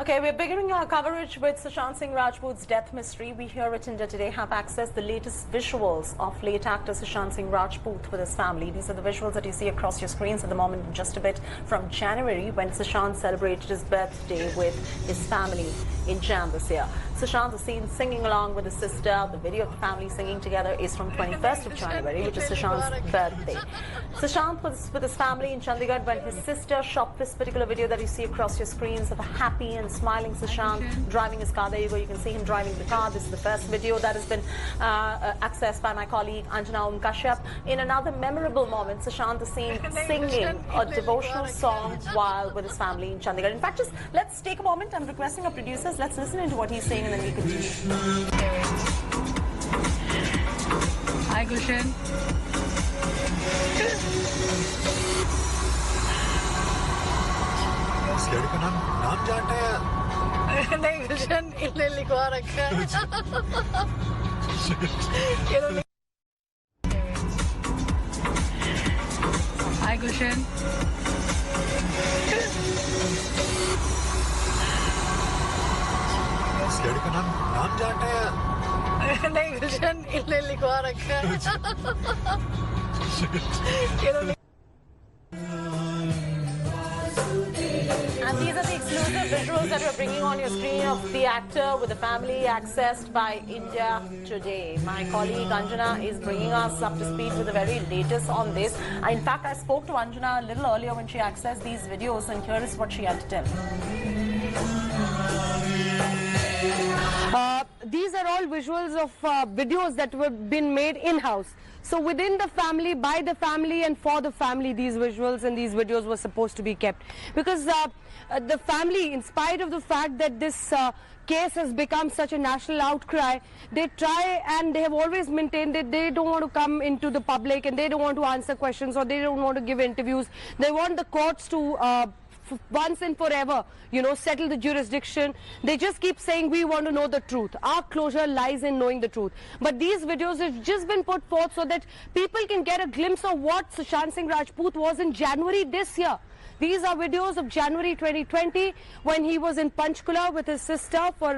Okay, we're beginning our coverage with Sushant Singh Rajput's death mystery. We here at India Today have accessed the latest visuals of late actor Sushant Singh Rajput with his family. These are the visuals that you see across your screens at the moment, in just a bit from January, when Sushant celebrated his birthday with his family in Jan this year. Sushant is seen singing along with his sister. The video of the family singing together is from 21st of January, which is Sushant's birthday. Sushant was with his family in Chandigarh when his sister shot this particular video that you see across your screens of a happy and smiling Sushant driving his car. There you go, you can see him driving the car. This is the first video that has been accessed by my colleague Anjana Kashyap. In another memorable moment, Sushant is seen singing a devotional song while with his family in Chandigarh. In fact, just let's take a moment. I'm requesting our producers, let's listen into what he's saying and then we continue. Hi, Gulshan. इस लड़के का नाम जानता है? नहीं गुलशन, इन्हें लिखवा रखा है। Hi, Gulshan. इस लड़के का नाम जानता है? नहीं गुलशन, इन्हें लिखवा रखा है। And these are the exclusive visuals that we're bringing on your screen of the actor with the family, accessed by India Today. My colleague Anjana is bringing us up to speed with the very latest on this. In fact, I spoke to Anjana a little earlier when she accessed these videos, and here is what she had to tell. These are all visuals of videos that were been made in-house. So within the family, by the family and for the family, these visuals and these videos were supposed to be kept. Because the family, in spite of the fact that this case has become such a national outcry, they try and they have always maintained that they don't want to come into the public and they don't want to answer questions or they don't want to give interviews. They want the courts to once and forever, settle the jurisdiction. They just keep saying, we want to know the truth. Our closure lies in knowing the truth. But these videos have just been put forth so that people can get a glimpse of what Sushant Singh Rajput was in January this year. These are videos of January 2020 when he was in Panchkula with his sister for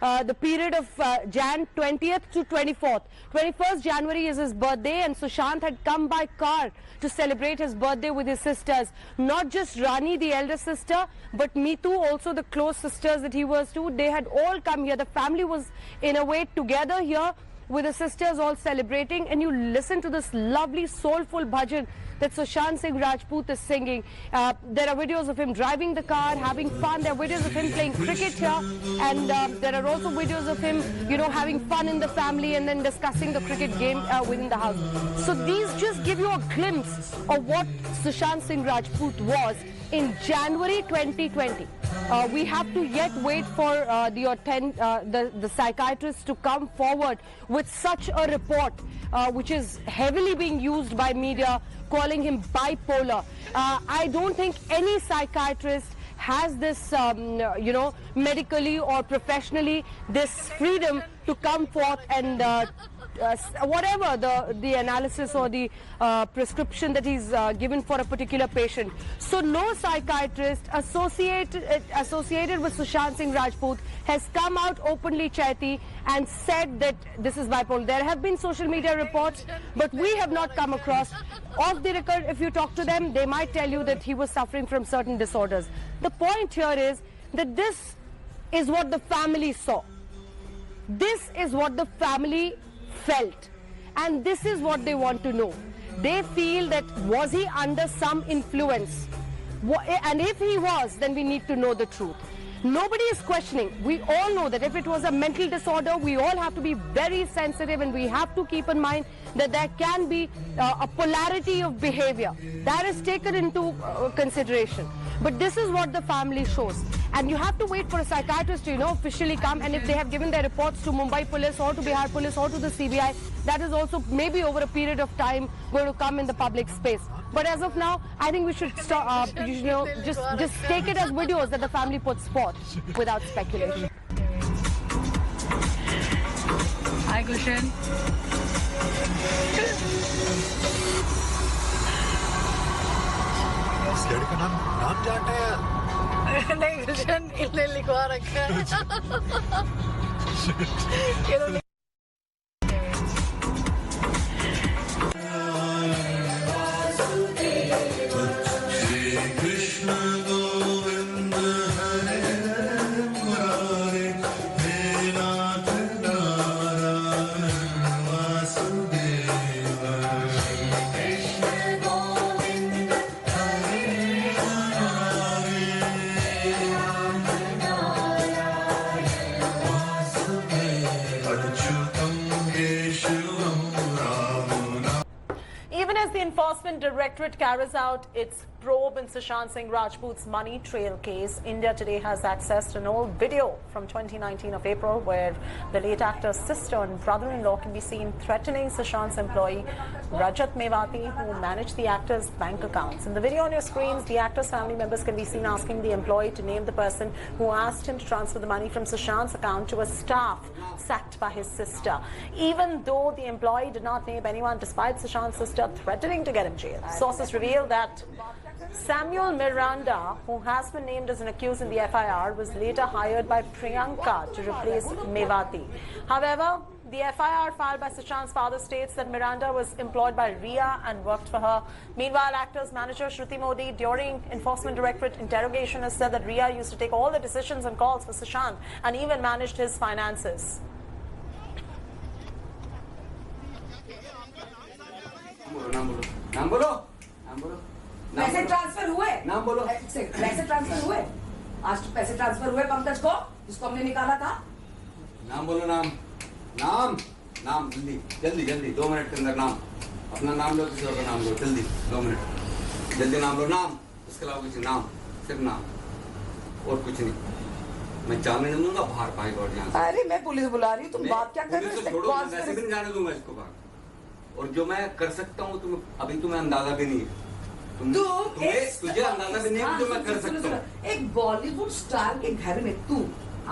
the period of Jan 20th to 24th. 21st January is his birthday, and Sushant had come by car to celebrate his birthday with his sisters. Not just Rani, the elder sister, but Meetu, also the close sisters that he was to. They had all come here. The family was in a way together here with the sisters all celebrating, and you listen to this lovely soulful bhajan that Sushant Singh Rajput is singing. There are videos of him driving the car, having fun. There are videos of him playing cricket here, and there are also videos of him, having fun in the family and then discussing the cricket game within the house. So these just give you a glimpse of what Sushant Singh Rajput was in January 2020. We have to yet wait for the psychiatrist to come forward with such a report, which is heavily being used by media, calling him bipolar. I don't think any psychiatrist has this, medically or professionally, this freedom to come forth and whatever the analysis or the prescription that he's given for a particular patient. So no psychiatrist associated with Sushant Singh Rajput has come out openly, Chaiti, and said that this is bipolar. There have been social media reports, but we have not come across. Off the record, if you talk to them, they might tell you that he was suffering from certain disorders. The point here is that this is what the family saw. This is what the family felt, and this is what they want to know. They feel that was he under some influence, and if he was, then we need to know the truth. Nobody is questioning. We all know that if it was a mental disorder, we all have to be very sensitive, and we have to keep in mind that there can be a polarity of behavior that is taken into consideration. But this is what the family shows. And you have to wait for a psychiatrist to, officially come. And if they have given their reports to Mumbai Police or to Bihar Police or to the CBI, that is also maybe over a period of time going to come in the public space. But as of now, I think we should stop, just take it as videos that the family puts forth without speculation. Hi, Gulshan. इस लड़के का नाम जानता है? नहीं गुलशन इन्हें लिखवा रखा है इन्होंने Even as the Enforcement Directorate carries out its probe in Sushant Singh Rajput's money trail case, India Today has accessed an old video from 2019 of April where the late actor's sister and brother-in-law can be seen threatening Sushant's employee Rajat Mewati, who managed the actor's bank accounts. In the video on your screens, the actor's family members can be seen asking the employee to name the person who asked him to transfer the money from Sushant's account to a staff sacked by his sister, even though the employee did not name anyone despite Sushant's sister threatening to get him jailed. Sources reveal that Samuel Miranda, who has been named as an accused in the FIR, was later hired by Priyanka to replace Mewati. However, the FIR filed by Sushant's father states that Miranda was employed by Ria and worked for her. Meanwhile, actor's manager Shruti Modi, during Enforcement Directorate interrogation, has said that Ria used to take all the decisions and calls for Sushant and even managed his finances. नाम बोलो पैसे transfer हुए नाम बोलो पैसे transfer हुए आज पैसे ट्रांसफर हुए पंकज को जिसको हमने निकाला था नाम बोलो नाम नाम नाम जल्दी जल्दी जल्दी 2 मिनट के अंदर नाम अपना नाम लो किसी और का नाम लो जल्दी 2 मिनट जल्दी नाम लो नाम इसके अलावा कुछ नाम सिर्फ नाम और कुछ नहीं मैं जाने नहीं दूंगा बाहर भाई और यहाँ अरे मैं पुलिस बुला रही हूँ तुम बात क्या कर रहे हो वैसे भी नहीं जाने दूंगा इसको बाहर और जो मैं कर सकता हूँ तुम अभी तुम्हें अंदाजा भी नहीं है तुझे अंदाजा भी नहीं है जो मैं कर सकता हूँ एक बॉलीवुड स्टार के घर में तू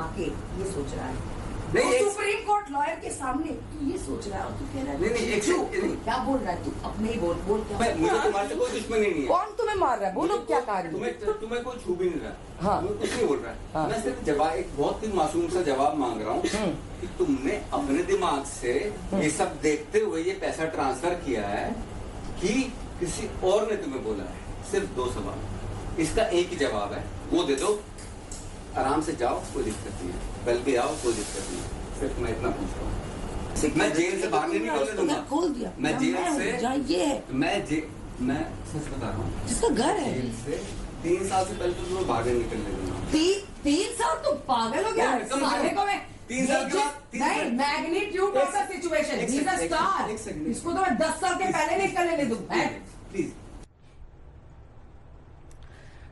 आके ये सोच रहा है नहीं सुप्रीम कोर्ट लॉयर के सामने तू ये सोच रहा है और तू कह रहा है नहीं क्या बोल रहा है तू अपने ही बोल क्या मुझे तुम्हारे से कोई दुश्मनी नहीं है कौन तुम्हें मार रहा है बोलो क्या कार्य तुम्हें कोई छू भी नहीं रहा हाँ। तुम्हें कुछ नहीं बोल रहा है मैं सिर्फ जवाब एक बहुत ही मासूम सा जवाब मांग रहा हूँ कि तुमने अपने दिमाग से ये सब देखते हुए ये पैसा ट्रांसफर किया है कि किसी और ने तुम्हें बोला है सिर्फ 2 सवाल इसका एक ही जवाब है वो दे दो आराम से जाओ कोई दिक्कत नहीं है कल भी आओ कोई दिक्कत नहीं है सिर्फ मैं इतना पूछ रहा हूँ मैं जेल से बाहर नहीं निकलने दूंगा खोल दिया मैं जेल से ये मैं सच बता रहा हूँ जिसका घर है जेल से 3 साल से पहले तो तुम्हें बाहर नहीं निकलने दूंगा 3 साल तो पागल हो गया साले को मैं 3 साल के बाद नहीं magnitude of the situation he is a star इसको तो मैं 10 साल के पहले निकलने दूं please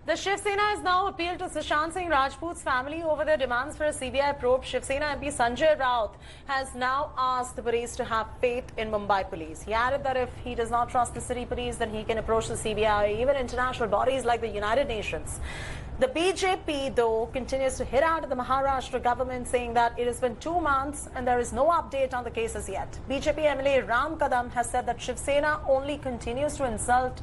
The Shiv Sena has now appealed to Sushant Singh Rajput's family over their demands for a CBI probe. Shiv Sena MP Sanjay Raut has now asked the police to have faith in Mumbai police. He added that if he does not trust the city police, then he can approach the CBI or even international bodies like the United Nations. The BJP, though, continues to hit out at the Maharashtra government, saying that it has been 2 months and there is no update on the cases yet. BJP MLA Ram Kadam has said that Shiv Sena only continues to insult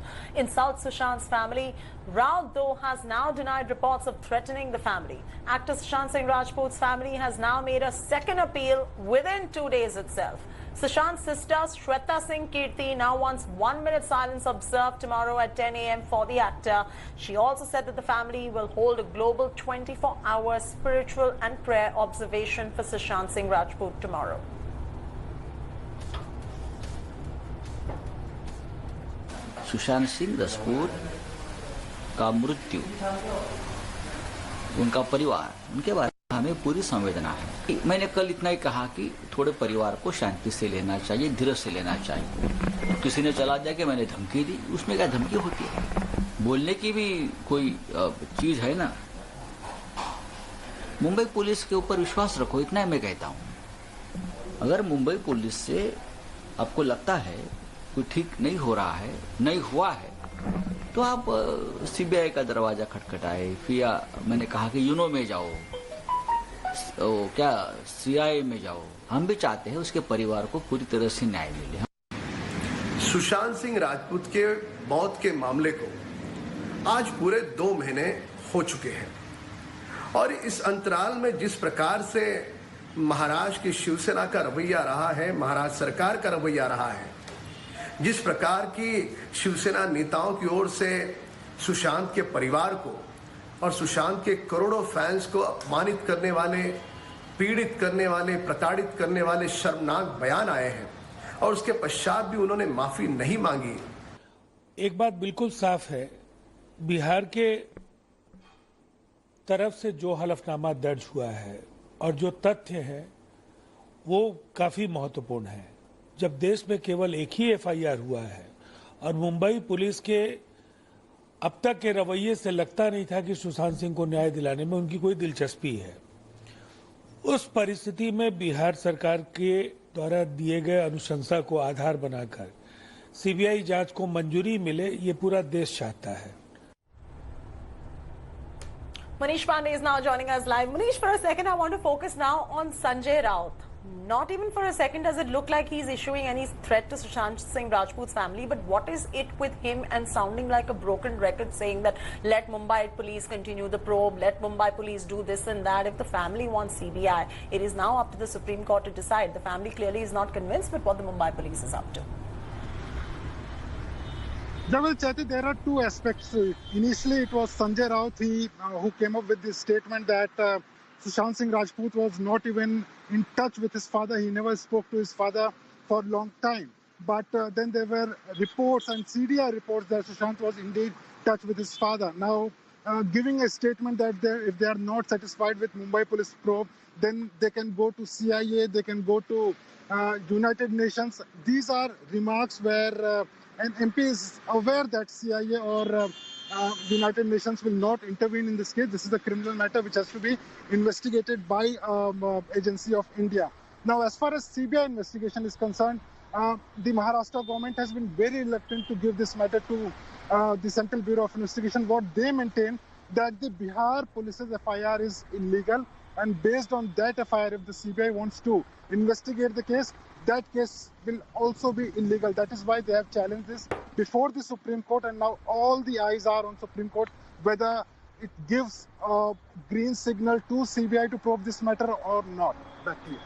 Sushant's family. Raut, though, has now denied reports of threatening the family. Actor Sushant Singh Rajput's family has now made a second appeal within 2 days itself. Sushant's sister, Shweta Singh Kirti, now wants 1 minute silence observed tomorrow at 10 a.m. for the actor. She also said that the family will hold a global 24-hour spiritual and prayer observation for Sushant Singh Rajput tomorrow. Sushant Singh Rajput का मृत्यु उनका परिवार उनके बारे में हमें पूरी संवेदना है। मैंने कल इतना ही कहा कि थोड़े परिवार को शांति से लेना चाहिए, धीरज से लेना चाहिए। किसी ने चला जाए कि मैंने धमकी दी, उसमें क्या धमकी होती है? बोलने की भी कोई चीज है ना। मुंबई पुलिस के ऊपर विश्वास रखो, इतना ही मैं कहता हूँ। अगर मुंबई पुलिस से आपको लगता है कोई ठीक नहीं हो रहा है, नहीं हुआ है, तो आप सीबीआई का दरवाजा खटखटाए। फिर मैंने कहा कि यूनो में जाओ, क्या सीआईए में जाओ। हम भी चाहते हैं उसके परिवार को पूरी तरह से न्याय मिले। सुशांत सिंह राजपूत के मौत के मामले को आज पूरे 2 महीने हो चुके हैं। और इस अंतराल में जिस प्रकार से महाराष्ट्र की शिवसेना का रवैया रहा है, महाराष्ट्र सरकार का रवैया रहा है, जिस प्रकार की शिवसेना नेताओं की ओर से सुशांत के परिवार को और सुशांत के करोड़ों फैंस को अपमानित करने वाले, पीड़ित करने वाले, प्रताड़ित करने वाले शर्मनाक बयान आए हैं और उसके पश्चात भी उन्होंने माफी नहीं मांगी। एक बात बिल्कुल साफ है, बिहार के तरफ से जो हलफनामा दर्ज हुआ है और जो तथ्य है वो काफी महत्वपूर्ण है। जब देश में केवल एक ही एफआईआर हुआ है और मुंबई पुलिस के अब तक के रवैये से लगता नहीं था कि सुशांत सिंह को न्याय दिलाने में उनकी कोई दिलचस्पी है, उस परिस्थिति में बिहार सरकार के द्वारा दिए गए अनुशंसा को आधार बनाकर सीबीआई जांच को मंजूरी मिले, ये पूरा देश चाहता है। Manish Pandey is now joining us live. Manish, for a second, I want to focus now on Sanjay Raut. Not even for a second does it look like he's issuing any threat to Sushant Singh Rajput's family, but what is it with him and sounding like a broken record saying that let Mumbai police continue the probe, let Mumbai police do this and that. If the family wants CBI, it is now up to the Supreme Court to decide. The family clearly is not convinced with what the Mumbai police is up to. Well, Chaiti, there are two aspects to it. Initially, it was Sanjay Raut who came up with this statement that Sushant Singh Rajput was not even in touch with his father. He never spoke to his father for a long time. But then there were reports and CDI reports that Sushant was indeed in touch with his father. Now, giving a statement that if they are not satisfied with Mumbai police probe, then they can go to CIA, they can go to United Nations. These are remarks where an MP is aware that CIA or United Nations will not intervene in this case. This is a criminal matter which has to be investigated by Agency of India. Now, as far as CBI investigation is concerned, the Maharashtra government has been very reluctant to give this matter to the Central Bureau of Investigation. What they maintain that the Bihar police's FIR is illegal, and based on that FIR, if the CBI wants to investigate the case, that case will also be illegal. That is why they have challenged this before the Supreme Court, and now all the eyes are on Supreme Court whether it gives a green signal to CBI to probe this matter or not. Back to you.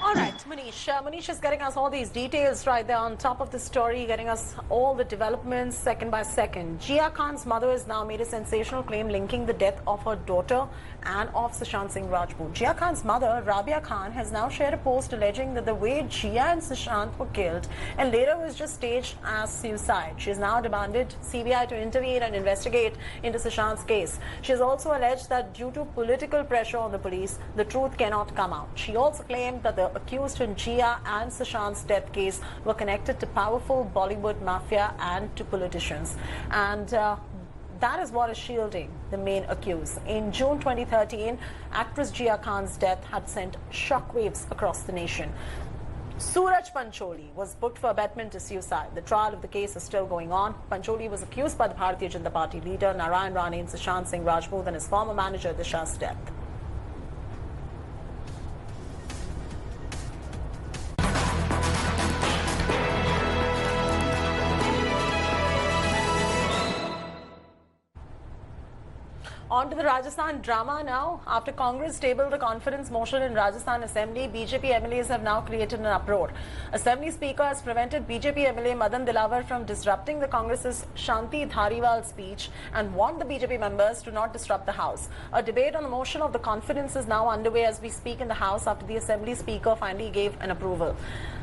All right, Manish. Manish is getting us all these details right there on top of the story, getting us all the developments second by second. Jia Khan's mother has now made a sensational claim linking the death of her daughter and of Sushant Singh Rajput. Jia Khan's mother, Rabia Khan, has now shared a post alleging that the way Jia and Sushant were killed and later was just staged as suicide. She has now demanded CBI to intervene and investigate into Sushant's case. She has also alleged that due to political pressure on the police, the truth cannot come out. She also claimed that the accused in Jia and Sushant's death case were connected to powerful Bollywood mafia and to politicians. And that is what is shielding the main accused. In June 2013, actress Jia Khan's death had sent shockwaves across the nation. Suraj Pancholi was booked for abetment to suicide. The trial of the case is still going on. Pancholi was accused by the Bharatiya Janata Party leader Narayan Rane in Sushant Singh Rajput and his former manager Disha's death. On to the Rajasthan drama now. After Congress tabled the confidence motion in Rajasthan Assembly, BJP MLAs have now created an uproar. Assembly Speaker has prevented BJP MLA Madan Dilawar from disrupting the Congress's Shanti Dhariwal speech and warned the BJP members to not disrupt the House. A debate on the motion of the confidence is now underway as we speak in the House after the Assembly Speaker finally gave an approval.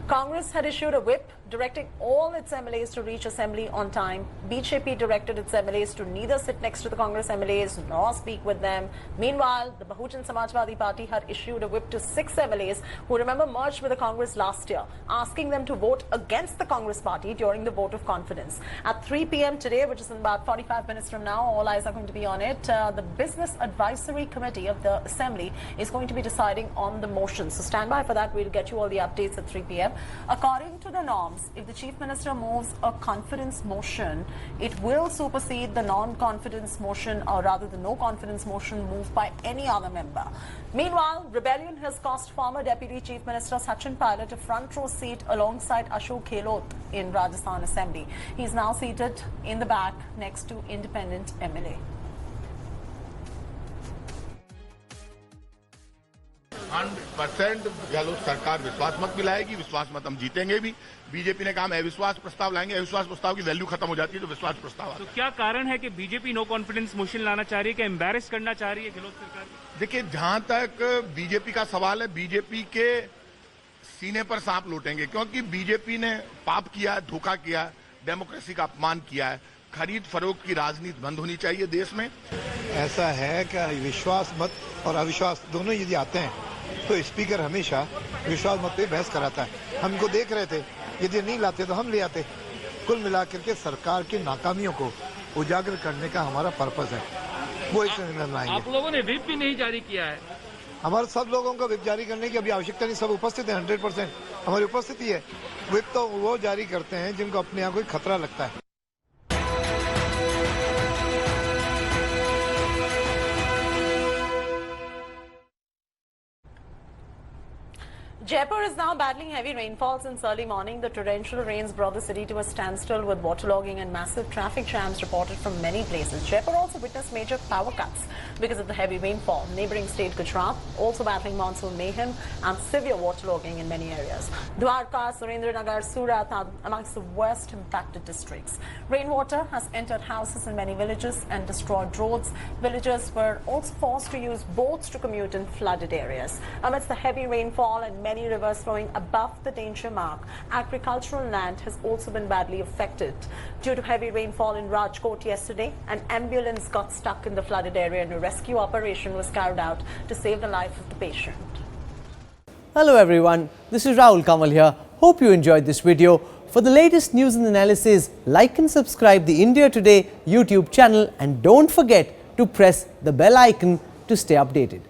Congress had issued a whip directing all its MLAs to reach Assembly on time. BJP directed its MLAs to neither sit next to the Congress MLAs nor speak with them. Meanwhile, the Bahujan Samajwadi Party had issued a whip to 6 MLAs who remember merged with the Congress last year, asking them to vote against the Congress party during the vote of confidence. At 3 p.m. today, which is in about 45 minutes from now, all eyes are going to be on it. The Business Advisory Committee of the Assembly is going to be deciding on the motion. So stand by for that. We'll get you all the updates at 3 p.m. According to the norms, if the Chief Minister moves a confidence motion, it will supersede the non-confidence motion, or rather the no-confidence motion moved by any other member. Meanwhile, rebellion has cost former Deputy Chief Minister Sachin Pilot a front row seat alongside Ashok Gehlot in Rajasthan Assembly. He is now seated in the back next to independent MLA. 100% Gehlot सरकार विश्वास मत मिलाएगी, विश्वास मत हम जीतेंगे भी। BJP ने कहा हम अविश्वास प्रस्ताव लाएंगे, अविश्वास प्रस्ताव की वैल्यू खत्म हो जाती है तो विश्वास प्रस्ताव आता है। तो क्या कारण है कि बीजेपी नो कॉन्फिडेंस मोशन लाना चाह रही है, क्या एम्बैरेस करना चाह रही है गहलोत सरकार? देखिए, जहां तक बीजेपी का सवाल है, बीजेपी के सीने पर सांप लौटेंगे, क्योंकि बीजेपी ने पाप किया, धोखा किया, डेमोक्रेसी का अपमान किया है। खरीद फरोख्त की राजनीति बंद होनी चाहिए देश में। ऐसा है कि विश्वास मत और अविश्वास दोनों यदि आते हैं तो स्पीकर हमेशा विश्वास मत पे बहस कराता है। हम इनको देख रहे थे, यदि नहीं लाते तो हम ले आते। कुल मिलाकर के सरकार की नाकामियों को उजागर करने का हमारा पर्पस है, वो इस निर्णय लाएंगे। आप लोगों ने व्हिप भी नहीं जारी किया है। हमारे सब लोगों को व्हिप जारी करने की अभी आवश्यकता नहीं, सब उपस्थित है, 100% हमारी उपस्थिति है। व्हिप तो वो जारी करते हैं जिनको अपने यहाँ कोई खतरा लगता है। Jaipur is now battling heavy rainfall since early morning. The torrential rains brought the city to a standstill with waterlogging and massive traffic jams reported from many places. Jaipur also witnessed major power cuts because of the heavy rainfall. Neighbouring state Gujarat also battling monsoon mayhem and severe waterlogging in many areas. Dwarka, Surendranagar, Surat are amongst the worst impacted districts. Rainwater has entered houses in many villages and destroyed roads. Villagers were also forced to use boats to commute in flooded areas. Amidst the heavy rainfall and many rivers flowing above the danger mark, agricultural land has also been badly affected. Due to heavy rainfall in Rajkot yesterday, an ambulance got stuck in the flooded area and a rescue operation was carried out to save the life of the patient. Hello everyone, this is Rahul Kamal here. Hope you enjoyed this video. For the latest news and analysis, like and subscribe the India Today YouTube channel and don't forget to press the bell icon to stay updated.